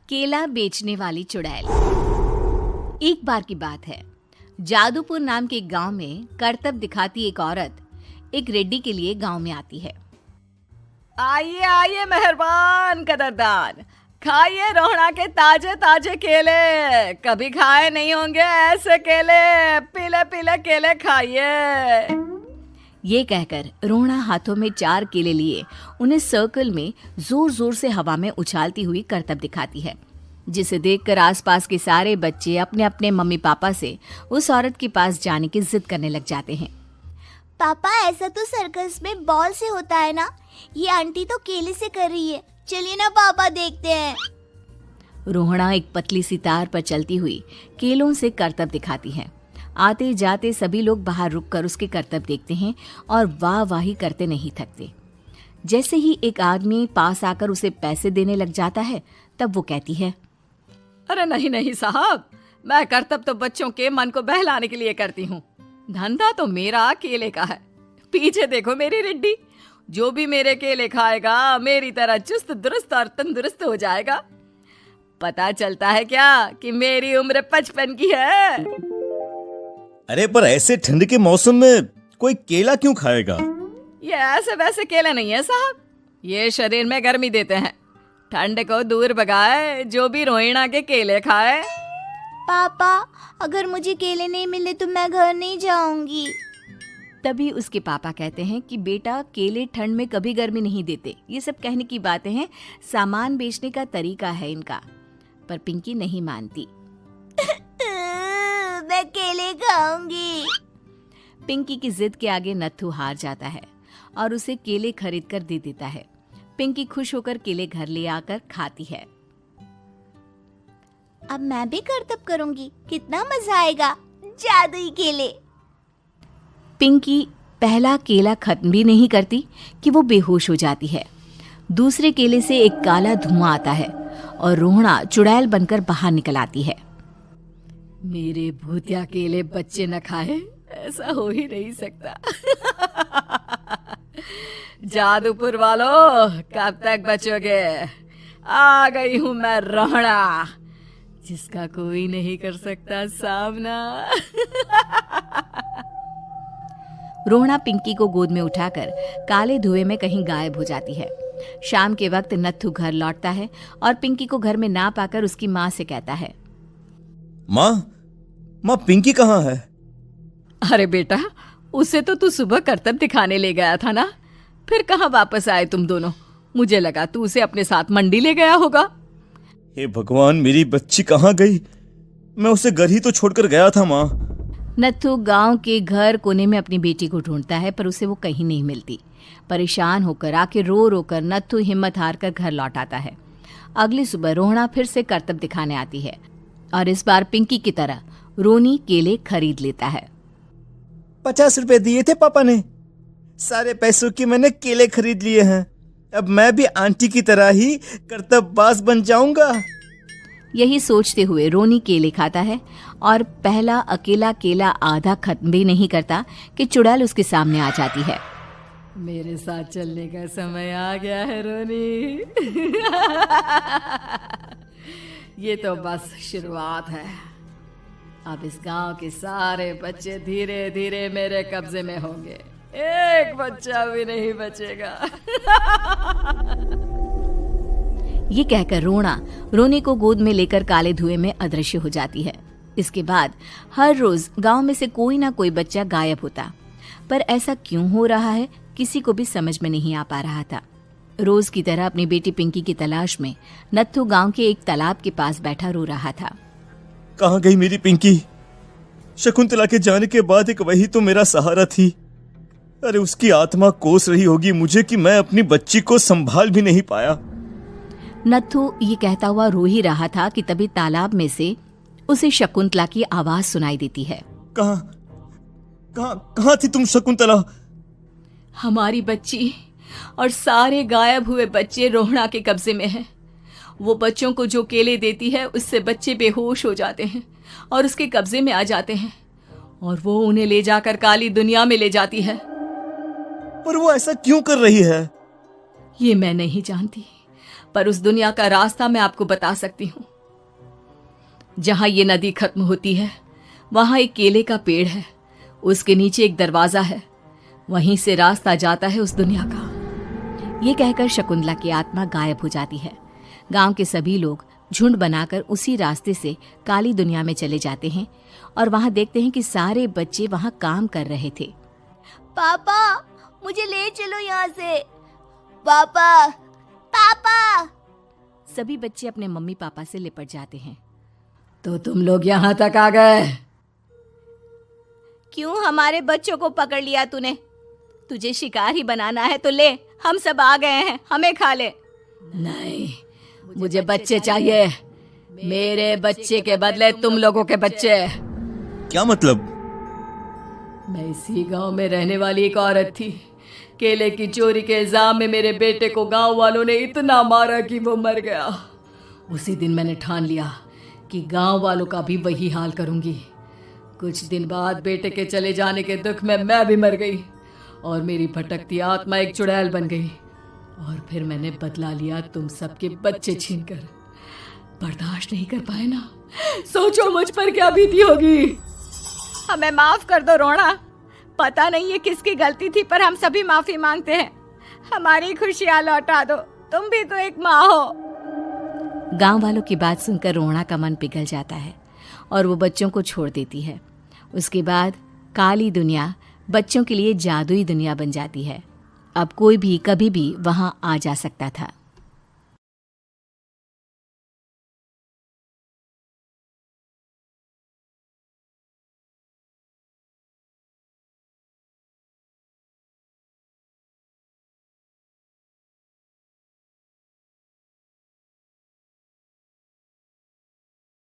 केला बेचने वाली चुड़ैल। एक बार की बात है, जादूपुर नाम के एक गांव में करतब दिखाती एक औरत एक रेड्डी के लिए गांव में आती है। आइए आइए मेहरबान कदरदान, खाइए रोहड़ा के ताजे ताजे केले। कभी खाए नहीं होंगे ऐसे केले, पीले पीले केले खाइए। ये कहकर रोहड़ा हाथों में 4 केले लिए उन्हें सर्कल में जोर जोर से हवा में उछालती हुई करतब दिखाती है, जिसे देखकर आसपास के सारे बच्चे अपने अपने मम्मी पापा से उस औरत के पास जाने की जिद करने लग जाते हैं। पापा, ऐसा तो सर्कस में बॉल से होता है ना, ये आंटी तो केले से कर रही है। चलिए ना पापा, देखते हैं। रोहड़ा एक पतली सी तार पर चलती हुई केलों से करतब दिखाती है। आते जाते सभी लोग बाहर रुककर उसके करतब देखते हैं और वाह वाही करते नहीं थकते। जैसे ही एक आदमी पास आकर उसे पैसे देने लग जाता है, तब वो कहती है, अरे नहीं नहीं साहब, मैं करतब तो बच्चों के मन को बहलाने के लिए करती हूँ। धंधा तो मेरा केले का है। पीछे देखो मेरी रिड्डी, जो भी मेरे केले खाएगा मेरी तरह चुस्त दुरुस्त और तंदुरुस्त हो जाएगा। पता चलता है क्या कि मेरी उम्र 55 की है। अरे पर ऐसे ठंड के मौसम में कोई केला क्यों खाएगा? ये ऐसे वैसे केले नहीं है साहब, ये शरीर में गर्मी देते हैं। ठंड को दूर भगाए जो भी रोहिणा के केले खाए। पापा, अगर मुझे केले नहीं मिले तो मैं घर नहीं जाऊंगी। तभी उसके पापा कहते हैं कि बेटा, केले ठंड में कभी गर्मी नहीं देते। ये सब कहने की बातें हैं, सामान बेचने का तरीका है इनका। पर पिंकी नहीं मानती। मैं केले खाऊंगी। पिंकी की जिद के आगे नत्थू हार जाता है और उसे केले खरीद कर दे देता है। पिंकी खुश होकर केले घर ले आकर खाती है। अब मैं भी करतब करूंगी, कितना मजा आएगा। जादुई केले। पिंकी पहला केला खत्म भी नहीं करती कि वो बेहोश हो जाती है। दूसरे केले से एक काला धुआं आता है और रोहड़ा चुड़ैल बनकर बाहर निकल आती है। मेरे भूतिया केले बच्चे न खाए, ऐसा हो ही नहीं सकता। जादूपुर वालों, कब तक बचोगे? आ गई हूं मैं रोहड़ा, जिसका कोई नहीं कर सकता सामना। रोहड़ा पिंकी को गोद में उठाकर काले धुएं में कहीं गायब हो जाती है। शाम के वक्त नत्थू घर लौटता है और पिंकी को घर में ना पाकर उसकी माँ से कहता है, माँ पिंकी कहाँ है? अरे बेटा, उसे तो तू सुबह करतब दिखाने ले गया था ना, फिर कहाँ वापस आए तुम दोनों? मुझे लगा तू उसे अपने साथ मंडी ले गया होगा। हे भगवान, मेरी बच्ची कहाँ गई? मैं उसे घर ही तो छोड़कर गया था माँ। नत्थू गांव के घर कोने में अपनी बेटी को ढूंढता है, पर उसे वो कहीं नहीं मिलती। परेशान होकर आखिर रो रो कर नत्थू हिम्मत हार कर घर लौट आता है। अगली सुबह रोहड़ा फिर से करतब दिखाने आती है और इस बार पिंकी की तरह रोनी केले खरीद लेता है। 50 रुपए दिए थे पापा ने, सारे पैसों की मैंने केले खरीद लिए हैं। अब मैं भी आंटी की तरह ही करतबबाज बन जाऊंगा। यही सोचते हुए रोनी केले खाता है और पहला अकेला केला आधा खत्म भी नहीं करता कि चुड़ैल उसके सामने आ जाती है। मेरे साथ चलने का समय आ गया है रोनी। ये तो बस शुरुआत है। अब इस गांव के सारे बच्चे धीरे धीरे मेरे कब्जे में होंगे, एक बच्चा भी नहीं बचेगा। ये कहकर रोना रोनी को गोद में लेकर काले धुएं में अदृश्य हो जाती है। इसके बाद हर रोज गांव में से कोई ना कोई बच्चा गायब होता, पर ऐसा क्यों हो रहा है किसी को भी समझ में नहीं आ पा रहा था। रोज की तरह अपनी बेटी पिंकी की तलाश में नत्थू गांव के एक तालाब के पास बैठा रो रहा था। कहाँ गई मेरी पिंकी? शकुंतला के जाने के बाद एक वही तो मेरा सहारा थी। अरे उसकी आत्मा कोस रही होगी मुझे कि मैं अपनी बच्ची को संभाल भी नहीं पाया। नत्थू ये कहता हुआ रो ही रहा था कि तभी तालाब में से उसे शकुंतला की आवाज सुनाई देती है। कहाँ थी तुम शकुंतला? हमारी बच्ची और सारे गायब हुए बच्चे रोहड़ा के कब्जे में हैं। वो बच्चों को जो केले देती है उससे बच्चे बेहोश हो जाते हैं और उसके कब्जे में आ जाते हैं और वो उन्हें ले जाकर काली दुनिया में ले जाती है। पर वो ऐसा क्यों कर रही है? ये मैं नहीं जानती, पर उस दुनिया का रास्ता मैं आपको बता सकती हूँ। जहां ये नदी खत्म होती है वहां एक केले का पेड़ है, उसके नीचे एक दरवाजा है, वहीं से रास्ता जाता है उस दुनिया का। ये कहकर शकुंतला की आत्मा गायब हो जाती है। गांव के सभी लोग झुंड बनाकर उसी रास्ते से काली दुनिया में चले जाते हैं और वहां देखते हैं कि सारे बच्चे वहां काम कर रहे थे। पापा मुझे ले चलो यहाँ से। पापा पापा। सभी बच्चे अपने मम्मी पापा से लिपट जाते हैं। तो तुम लोग यहाँ तक आ गए? क्यों हमारे बच्चों को पकड़ लिया तूने? तुझे शिकार ही बनाना है तो ले, हम सब आ गए हैं, हमें खा ले। नहीं, मुझे बच्चे चाहिए। मेरे बच्चे के बदले तुम लोगों के बच्चे। क्या मतलब? मैं इसी गांव में रहने वाली एक औरत थी। केले की चोरी के इल्जाम में मेरे बेटे को गांव वालों ने इतना मारा कि वो मर गया। उसी दिन मैंने ठान लिया कि गांव वालों का भी वही हाल करूंगी। कुछ दिन बाद बेटे के चले जाने के दुख में मैं भी मर गई और मेरी भटकती आत्मा एक चुड़ैल बन गई। और फिर मैंने बदला लिया तुम सबके बच्चे छीनकर। बर्दाश्त नहीं कर पाए ना? सोचो मुझ पर क्या बीती होगी। हमें माफ कर दो रोना। पता नहीं ये किसकी गलती थी, पर हम सभी माफी मांगते हैं। हमारी खुशियां लौटा दो, तुम भी तो एक माँ हो। गांव वालों की बात सुनकर रोना का मन पिघल जाता है और वो बच्चों को छोड़ देती है। उसके बाद काली दुनिया बच्चों के लिए जादुई दुनिया बन जाती है। अब कोई भी कभी भी वहां आ जा सकता था।